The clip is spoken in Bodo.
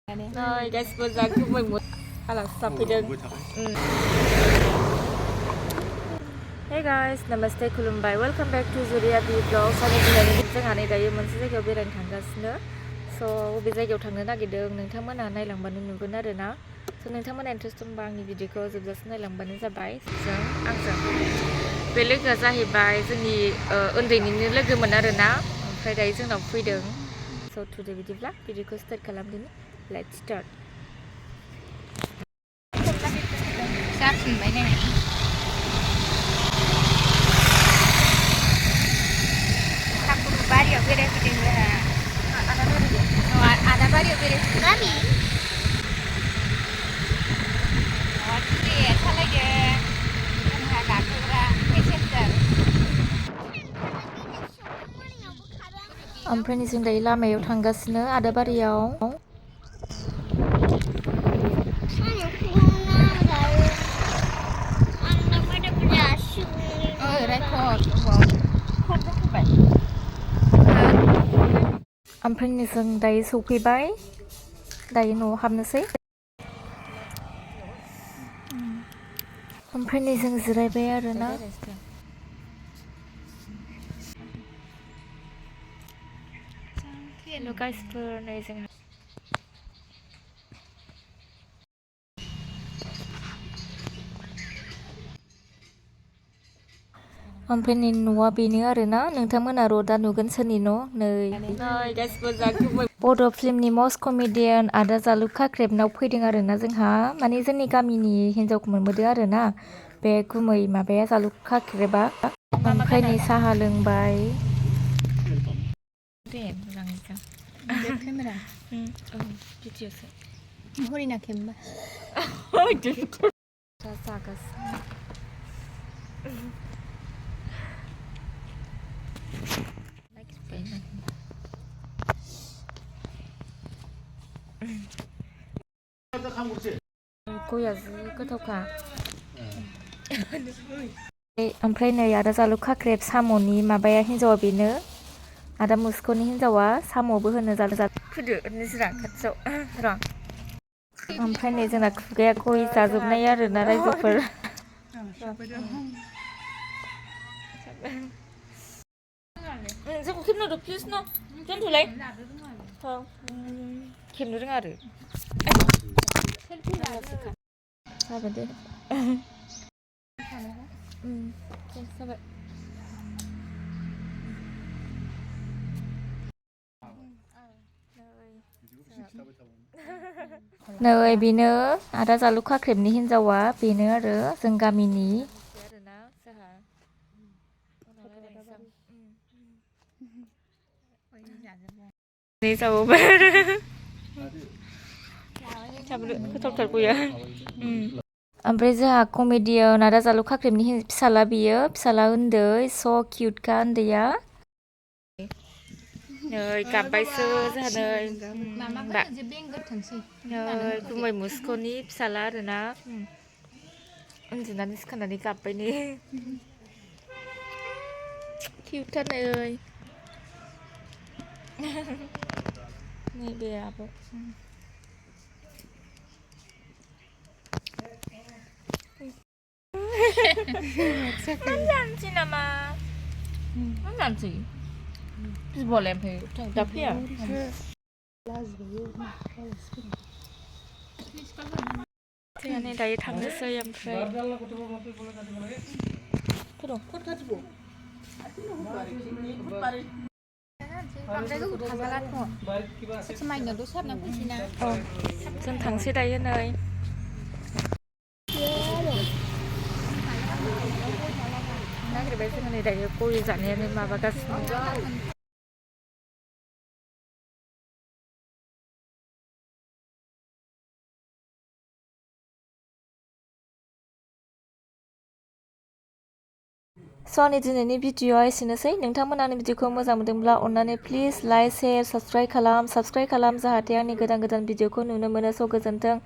Rồi guys, bây giờ chúng mình muốn là sắp đi đường. Hey guys, namaste khulumbaय. Welcome back to Zuria B Vlog. Saat ini जोंहा नै दायो मोनसे जायगायाव बेरायनो थांगासिनो. स' बबे जायगायाव थांनो नागिरदों नोंथांमोना नायलांबानो नुगोन आरोना. स' नोंथांमोना इन्टारेस्ट दंबा आंनि भिडिअखौ जोबजासिम नायलांबानो जाबाय. आंजों बे लोगोआ जाहैबाय जोंनि उन्दैनिनो लोगोमोन आरोना. ओमफ्राय दायो जोंनाव फैदों. स' टुडे बिदिब्ला भिडिअखौ स्टार्ट खालामदिनि. Let's start. जाफिनबाय नै बारियाव बेरायफैदों जोंहा आदाबारियाव बेरायफैदों गामि सालायदों जोंहा गाखोग्रा पेसेन्जार ओमफ्राय जों दायो लामायाव थांगासिनो आदाबारियाव ओमफ्राय जों दायो सौफैबाय दायो न'आव हाबनोसै ओमफ्राय जों जिरायबाय आरोना हेल' गाइसफोर नै जों ओमफ्राय न'आ बेनो आरोना नोंथांमोना र'दा नुगोन सोरनि न' नै बड' फिल्मनि मस्ट कमेडियान आदा जालुक खाख्रेबनाव फैदों आरोना जोंहा माने जोंनि गामिनि हिन्जावखौ मोनबोदों आरोना बे गुमै माबाया जालुक खाख्रेबा ओमफ्राय नै साहा लोंबाय दे मोजां केमेरा भिडिअसो हरिना केमेरा जागासिनो गया जि गोथावखा ओमफ्राय नै आदा जालुक खाख्रेब साम'नि माबाया हिन्जावा बेनो आदा मुस्क'नि हिन्जावा साम'बो होनो फुदो निजिरा खाथियाव र' ओमफ्राय नै जोंना खुगाया गय जाजोबनाय आरोना रायजोफोर जोंखौ खेबनो र' प्लिज न' दोनथ'लाय खेबनो रोङा आरो जाबाय दे जाबाय नै बेनो आदा जालुक खाख्रेबनि हिन्जावा बेनो आरो जों गामिनि गोथावथार गया ओमफ्राय जोंहा कमेडियान आदा जालुक खाख्रेबनि फिसाला बियो फिसाला उन्दै स' किउटखा उन्दैया नै गाबबायसो जोंहा नै गुमै मुस्क'नि फिसाला आरोना उन्दुनानै सिखारनानै गाबबाय नै किउटथार नै बे आब' जानोसै नामा जानोसै बिब'लाय ओमफ्राय दा फैया जोंहा दायो थांनोसै ओमफ्राय जों थांसै दायो नै नागिरबाय जोङो नै दायो गय जानायानो माबागासिनो स' आंनि दिनैनि भिडिअ'आ एसेनोसै नोंथांमोनानि भिडिअ'खौ मोजां मोनदोंब्ला अन्नानै प्लिज लाइक शेयार साबस्क्राइब खालाम जाहाथे आंनि गोदान भिडिअ'खौ नुनो मोनो स' गोजोन्थों